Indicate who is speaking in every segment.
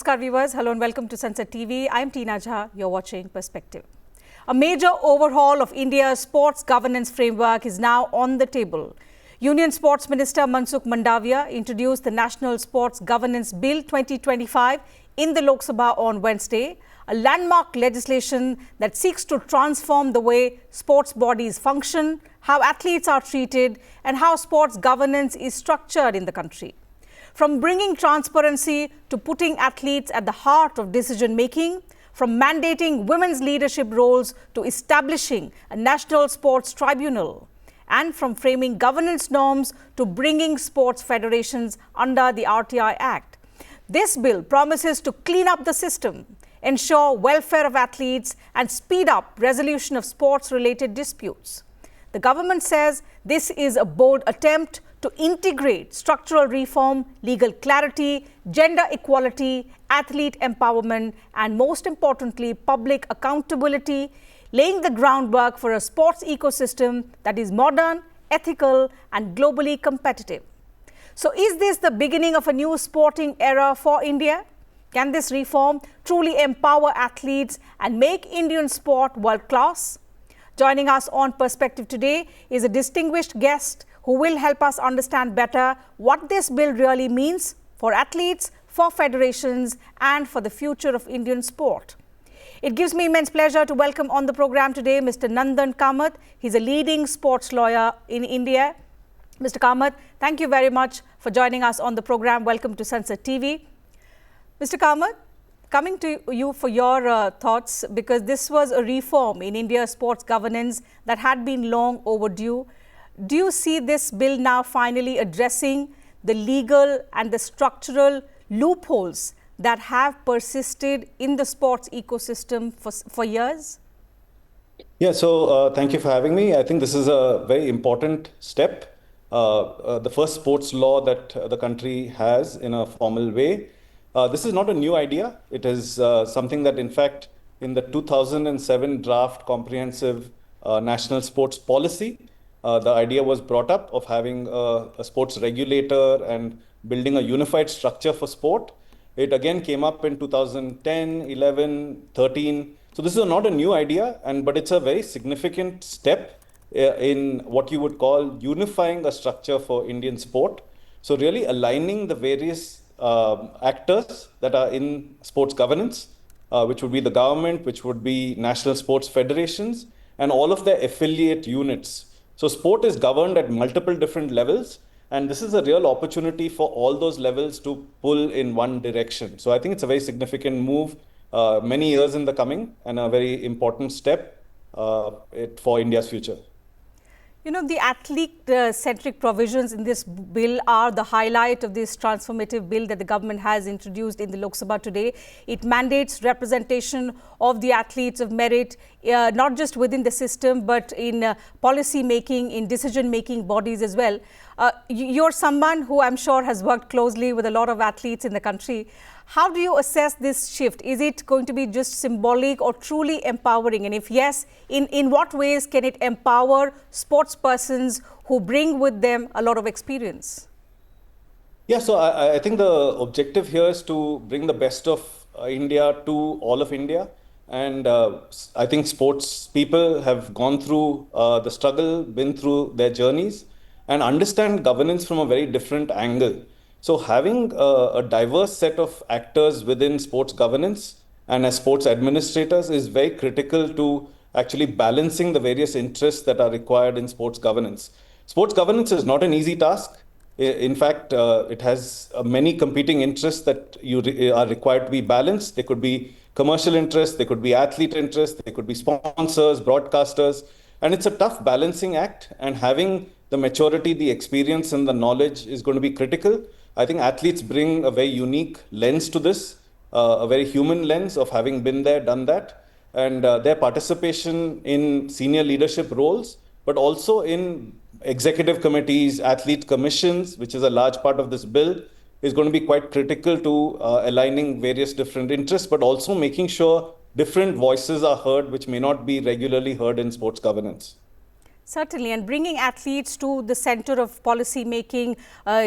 Speaker 1: Namaskar viewers, hello and welcome to Sansad TV. I am Tina Jha, you're watching Perspective. A major overhaul of India's sports governance framework is now on the table. Union Sports Minister Mansukh Mandaviya introduced the National Sports Governance Bill 2025 in the Lok Sabha on Wednesday, a landmark legislation that seeks to transform the way sports bodies function, how athletes are treated, and how sports governance is structured in the country. From bringing transparency to putting athletes at the heart of decision-making, from mandating women's leadership roles to establishing a National Sports Tribunal, and from framing governance norms to bringing sports federations under the RTI Act. This bill promises to clean up the system, ensure welfare of athletes, and speed up resolution of sports-related disputes. The government says this is a bold attempt to integrate structural reform, legal clarity, gender equality, athlete empowerment, and most importantly, public accountability, laying the groundwork for a sports ecosystem that is modern, ethical, and globally competitive. So is this the beginning of a new sporting era for India? Can this reform truly empower athletes and make Indian sport world-class? Joining us on Perspective today is a distinguished guest who will help us understand better what this bill really means for athletes, for federations, and for the future of Indian sport. It gives me immense pleasure to welcome on the program today Mr. Nandan Kamath. He's a leading sports lawyer in India. Mr. Kamath, thank you very much for joining us on the program. Welcome to Sansad TV. Mr. Kamath, coming to you for your thoughts, because this was a reform in India's sports governance that had been long overdue. Do you see this bill now finally addressing the legal and the structural loopholes that have persisted in the sports ecosystem for years?
Speaker 2: Yeah, so thank you for having me. I think this is a very important step. The first sports law that the country has in a formal way. This is not a new idea. It is something that, in fact, in the 2007 draft comprehensive national sports policy, the idea was brought up of having a sports regulator and building a unified structure for sport. It again came up in 2010, 11, 13. So this is not a new idea, but it's a very significant step in what you would call unifying a structure for Indian sport. So really aligning the various actors that are in sports governance, which would be the government, which would be national sports federations, and all of their affiliate units. So sport is governed at multiple different levels, and this is a real opportunity for all those levels to pull in one direction. So I think it's a very significant move, many years in the coming, and a very important step for India's future.
Speaker 1: You know, the athlete-centric provisions in this bill are the highlight of this transformative bill that the government has introduced in the Lok Sabha today. It mandates representation of the athletes of merit, not just within the system, but in policy making, in decision-making bodies as well. You're someone who I'm sure has worked closely with a lot of athletes in the country. How do you assess this shift? Is it going to be just symbolic or truly empowering? And if yes, in what ways can it empower sports persons who bring with them a lot of experience?
Speaker 2: Yeah, so I think the objective here is to bring the best of India to all of India. And I think sports people have gone through the struggle, been through their journeys, and understand governance from a very different angle. So having a diverse set of actors within sports governance and as sports administrators is very critical to actually balancing the various interests that are required in sports governance. Sports governance is not an easy task. In fact, it has many competing interests that are required to be balanced. There could be commercial interests, there could be athlete interests, there could be sponsors, broadcasters, and it's a tough balancing act, and having the maturity, the experience, and the knowledge is going to be critical. I think athletes bring a very unique lens to this, a very human lens of having been there, done that, and their participation in senior leadership roles, but also in executive committees, athlete commissions, which is a large part of this bill, is going to be quite critical to aligning various different interests, but also making sure different voices are heard, which may not be regularly heard in sports governance.
Speaker 1: Certainly, and bringing athletes to the center of policy making,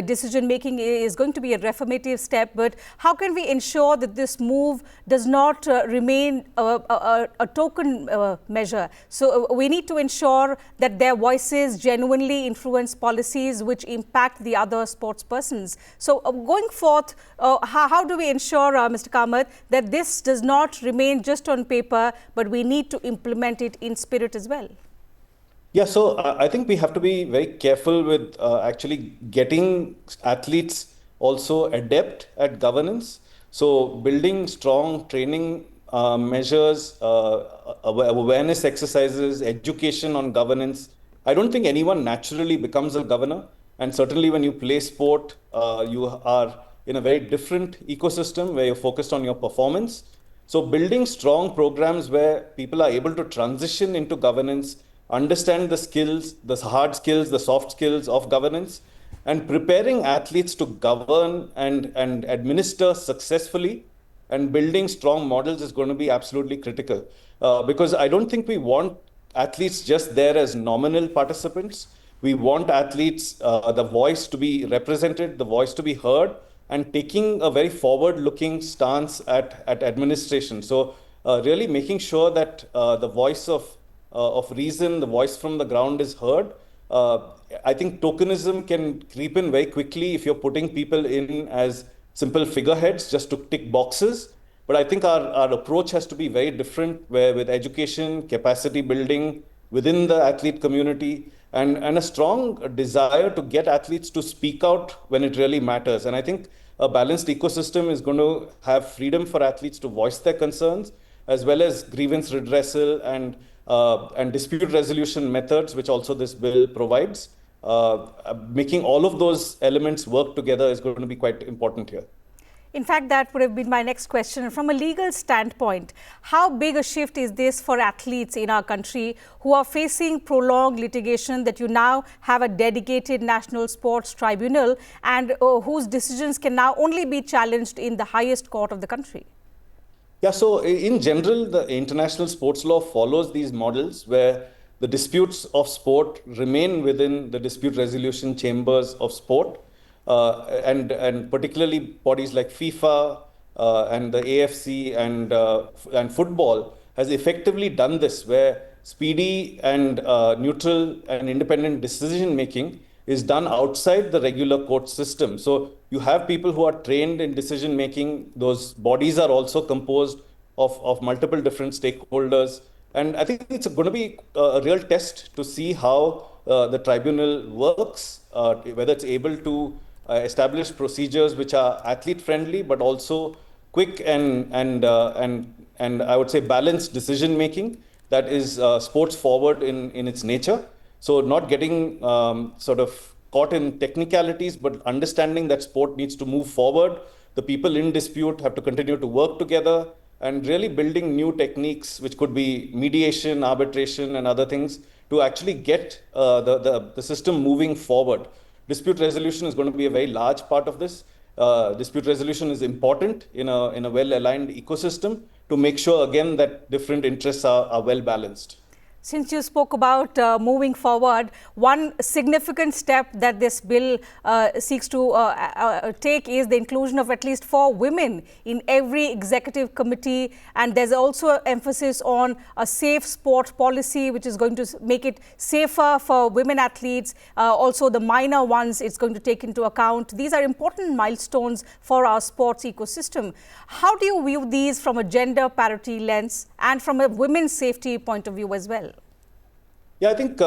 Speaker 1: decision making is going to be a reformative step. But how can we ensure that this move does not remain a token measure? So we need to ensure that their voices genuinely influence policies which impact the other sports persons. So going forth, how do we ensure, Mr. Kamath, that this does not remain just on paper, but we need to implement it in spirit as well?
Speaker 2: Yeah, so I think we have to be very careful with actually getting athletes also adept at governance. So building strong training measures, awareness exercises, education on governance. I don't think anyone naturally becomes a governor. And certainly when you play sport, you are in a very different ecosystem where you're focused on your performance. So building strong programs where people are able to transition into governance, understand the skills, the hard skills, the soft skills of governance, and preparing athletes to govern and administer successfully and building strong models is going to be absolutely critical. Because I don't think we want athletes just there as nominal participants. We want athletes, the voice to be represented, the voice to be heard, and taking a very forward-looking stance at administration. So really making sure that the voice of reason, the voice from the ground is heard. I think tokenism can creep in very quickly if you're putting people in as simple figureheads just to tick boxes. But I think our approach has to be very different, where with education, capacity building within the athlete community, and a strong desire to get athletes to speak out when it really matters. And I think a balanced ecosystem is going to have freedom for athletes to voice their concerns, as well as grievance redressal and dispute resolution methods, which also this bill provides. Making all of those elements work together is going to be quite important here.
Speaker 1: In fact, that would have been my next question. From a legal standpoint, how big a shift is this for athletes in our country who are facing prolonged litigation, that you now have a dedicated National Sports Tribunal and whose decisions can now only be challenged in the highest court of the country?
Speaker 2: Yeah, so in general, the international sports law follows these models where the disputes of sport remain within the dispute resolution chambers of sport. And particularly bodies like FIFA and the AFC and football has effectively done this, where speedy and neutral and independent decision making is done outside the regular court system. So you have people who are trained in decision making. Those bodies are also composed of multiple different stakeholders. And I think it's going to be a real test to see how the tribunal works, whether it's able to establish procedures which are athlete friendly, but also quick and I would say balanced decision making that is sports forward in its nature. So not getting sort of caught in technicalities, but understanding that sport needs to move forward. The people in dispute have to continue to work together and really building new techniques, which could be mediation, arbitration, and other things to actually get the system moving forward. Dispute resolution is going to be a very large part of this. Dispute resolution is important in a well-aligned ecosystem to make sure, again, that different interests are well balanced.
Speaker 1: Since you spoke about moving forward, one significant step that this bill seeks to take is the inclusion of at least 4 women in every executive committee. And there's also emphasis on a safe sport policy, which is going to make it safer for women athletes. Also, the minor ones it's going to take into account. These are important milestones for our sports ecosystem. How do you view these from a gender parity lens and from a women's safety point of view as well?
Speaker 2: Yeah, I think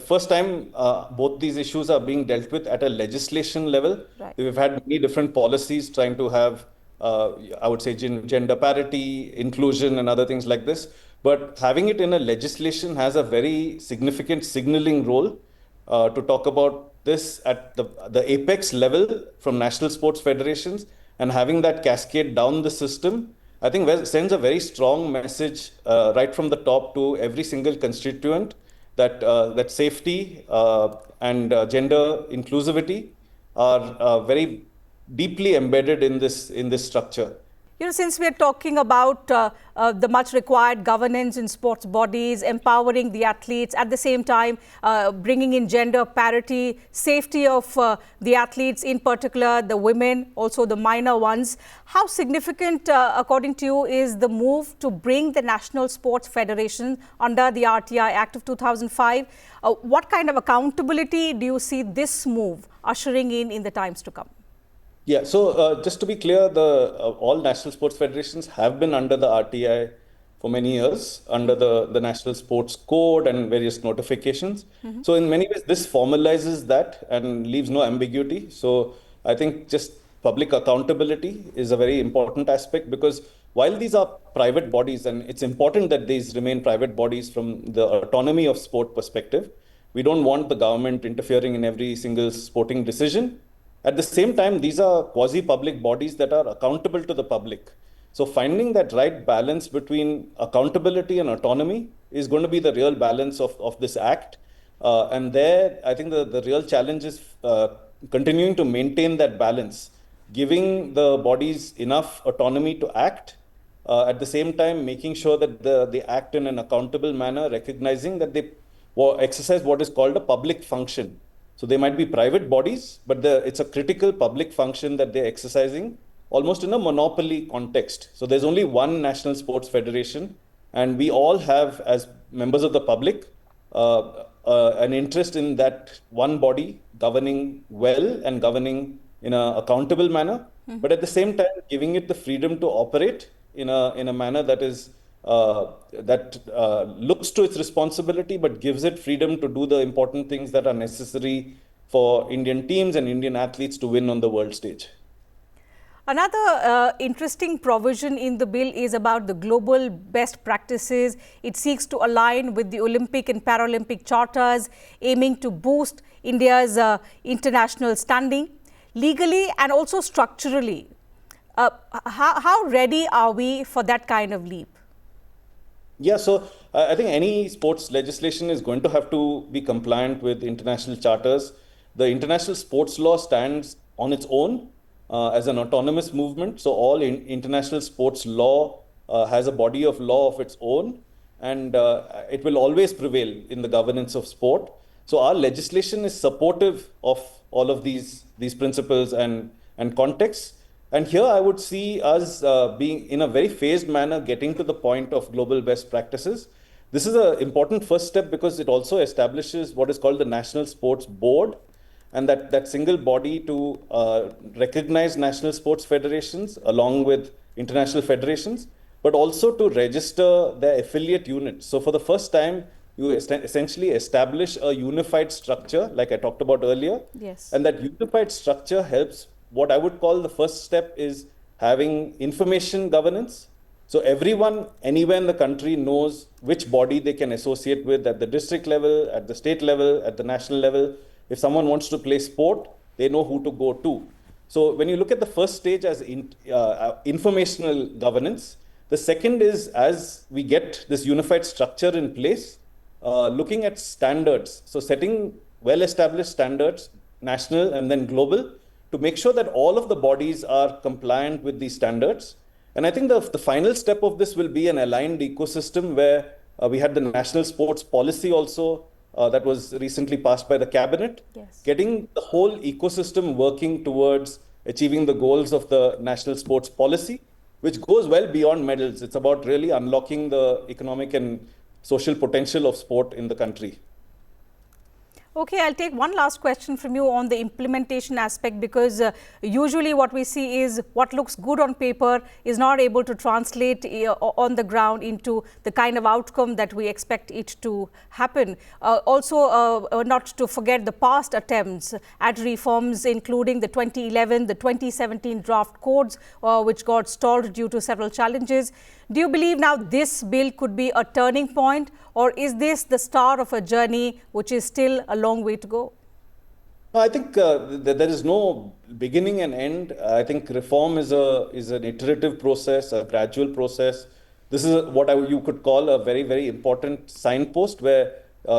Speaker 2: first time both these issues are being dealt with at a legislation level.
Speaker 1: Right.
Speaker 2: We've had many different policies trying to have, I would say, gender parity, inclusion, and other things like this. But having it in a legislation has a very significant signaling role to talk about this at the apex level from national sports federations, and having that cascade down the system, I think sends a very strong message right from the top to every single constituent that safety and gender inclusivity are very deeply embedded in this structure.
Speaker 1: Since we are talking about the much required governance in sports bodies, empowering the athletes, at the same time bringing in gender parity, safety of the athletes, in particular the women, also the minor ones, how significant, according to you, is the move to bring the National Sports Federation under the RTI Act of 2005? What kind of accountability do you see this move ushering in the times to come?
Speaker 2: Yeah, so just to be clear, all national sports federations have been under the RTI for many years, under the National Sports Code and various notifications. So in many ways, this formalizes that and leaves no ambiguity. So I think just public accountability is a very important aspect, because while these are private bodies, and it's important that these remain private bodies from the autonomy of sport perspective, we don't want the government interfering in every single sporting decision. At the same time, these are quasi-public bodies that are accountable to the public. So finding that right balance between accountability and autonomy is going to be the real balance of this act. And there, I think the real challenge is continuing to maintain that balance, giving the bodies enough autonomy to act, at the same time making sure that they act in an accountable manner, recognizing that they exercise what is called a public function. So they might be private bodies, but it's a critical public function that they're exercising almost in a monopoly context. So there's only one National Sports Federation, and we all have, as members of the public, an interest in that one body governing well and governing in an accountable manner, but at the same time giving it the freedom to operate in a manner that is looks to its responsibility, but gives it freedom to do the important things that are necessary for Indian teams and Indian athletes to win on the world stage.
Speaker 1: Another interesting provision in the bill is about the global best practices. It seeks to align with the Olympic and Paralympic charters, aiming to boost India's international standing, legally and also structurally. How ready are we for that kind of leap?
Speaker 2: Yeah, so I think any sports legislation is going to have to be compliant with international charters. The international sports law stands on its own as an autonomous movement. So all international sports law has a body of law of its own, and it will always prevail in the governance of sport. So our legislation is supportive of all of these principles and contexts. And here I would see us being in a very phased manner, getting to the point of global best practices. This is an important first step because it also establishes what is called the National Sports Board, and that single body to recognize national sports federations along with international federations, but also to register their affiliate units. So for the first time, you essentially establish a unified structure, like I talked about earlier.
Speaker 1: Yes.
Speaker 2: And that unified structure helps. What I would call the first step is having information governance. So everyone anywhere in the country knows which body they can associate with at the district level, at the state level, at the national level. If someone wants to play sport, they know who to go to. So when you look at the first stage as informational governance, the second is, as we get this unified structure in place, looking at standards. So setting well-established standards, national and then global, to make sure that all of the bodies are compliant with these standards. And I think the final step of this will be an aligned ecosystem where we had the national sports policy also that was recently passed by the cabinet,
Speaker 1: yes,
Speaker 2: getting the whole ecosystem working towards achieving the goals of the national sports policy, which goes well beyond medals. It's about really unlocking the economic and social potential of sport in the country.
Speaker 1: Okay, I'll take one last question from you on the implementation aspect, because usually what we see is what looks good on paper is not able to translate on the ground into the kind of outcome that we expect it to happen. Also, not to forget the past attempts at reforms, including the 2011, the 2017 draft codes, which got stalled due to several challenges. Do you believe now this bill could be a turning point, or is this the start of a journey which is still a long way to go?
Speaker 2: I think there is no beginning and end. I think reform is an iterative process, a gradual process. This is what you could call a very, very important signpost, where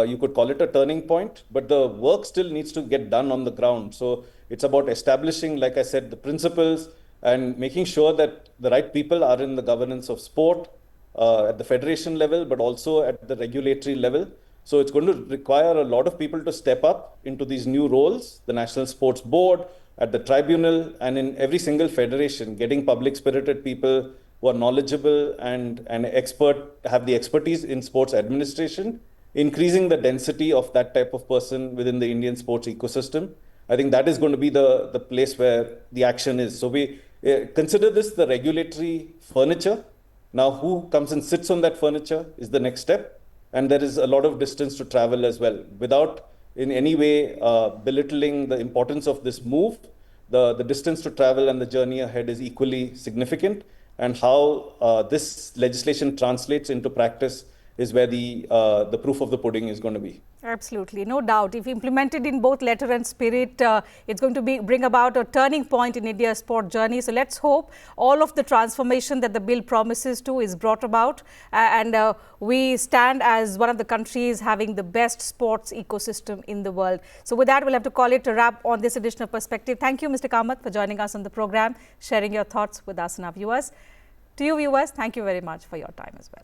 Speaker 2: you could call it a turning point, but the work still needs to get done on the ground. So it's about establishing, like I said, the principles, and making sure that the right people are in the governance of sport at the federation level, but also at the regulatory level. So it's going to require a lot of people to step up into these new roles, the National Sports Board, at the tribunal, and in every single federation, getting public-spirited people who are knowledgeable and have the expertise in sports administration, increasing the density of that type of person within the Indian sports ecosystem. I think that is going to be the place where the action is. So we consider this the regulatory furniture. Now, who comes and sits on that furniture is the next step. And there is a lot of distance to travel as well. Without in any way belittling the importance of this move, the distance to travel and the journey ahead is equally significant. And how this legislation translates into practice is where the proof of the pudding is going to be.
Speaker 1: Absolutely, no doubt. If implemented in both letter and spirit, it's going to bring about a turning point in India's sport journey. So let's hope all of the transformation that the bill promises to is brought about, and we stand as one of the countries having the best sports ecosystem in the world. So with that, we'll have to call it a wrap on this edition of Perspective. Thank you, Mr. Kamath, for joining us on the program, sharing your thoughts with us and our viewers. To you viewers, thank you very much for your time as well.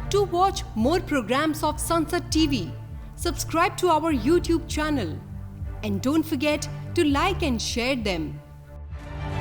Speaker 3: To watch more programs of Sansad TV, subscribe to our YouTube channel and don't forget to like and share them.